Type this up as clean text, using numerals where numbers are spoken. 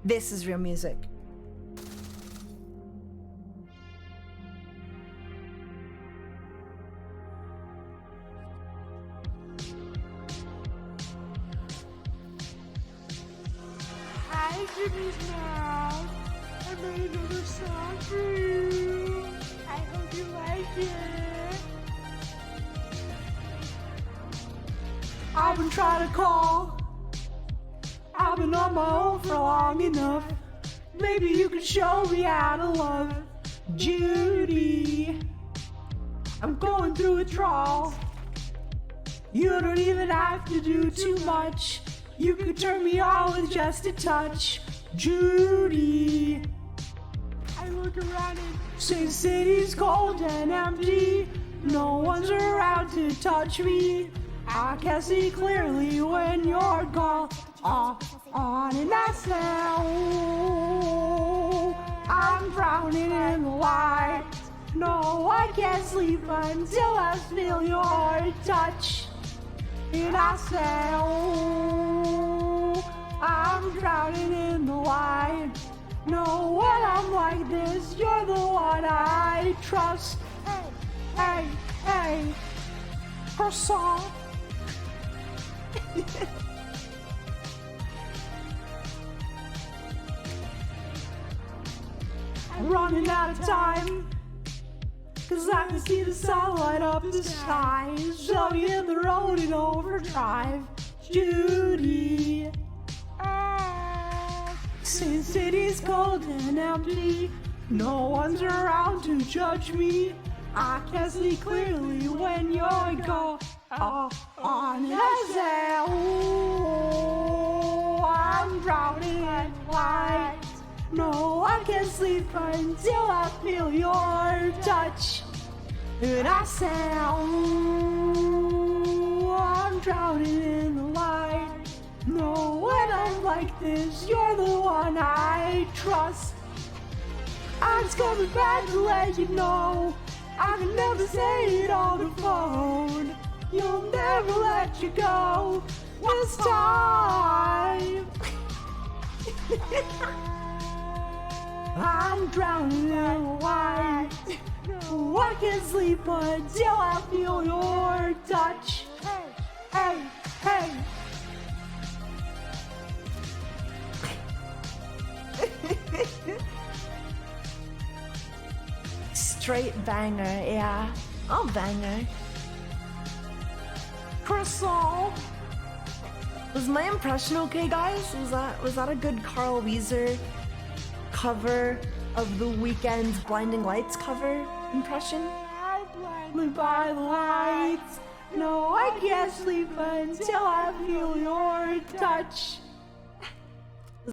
This is real music. Hi, Jimmy's mom. I made another song for you. I hope you like it. I've been trying to call. I've been on my own for long enough. Maybe you can show me how to love. Judy, I'm going through a trial. You don't even have to do too much. You could turn me on with just a touch. Judy, I look around and Sin City's cold and empty. No one's around to touch me. I can see clearly when you're gone. On and I sound. I'm drowning in the light. No, I can't sleep until I feel your touch. And I sound. I'm drowning in the light. No, when I'm like this, you're the one I trust. Hey, croissant. I'm running out of time, 'cause I can see the sun light up the sky. So you hit the road in overdrive, Judy. Sin City's cold and empty. No one's around to judge me. I can see clearly when you're gone. On and I say, oh, I'm drowning in light. No, I can't sleep until I feel your touch. And I say, oh, I'm drowning in the light. No, when I'm like this, you're the one I trust. I'm just coming back to let you know I can never say it on the phone. You'll never let you go this time. I'm drowning in light. No, I can't sleep until I feel your touch. Hey. Straight banger, yeah. I'll banger. Croissant. Was my impression okay, guys? Was that a good Carl Weezer cover of The Weeknd's Blinding Lights cover impression? I'm blinded by the lights. No, I can't sleep until I feel your touch.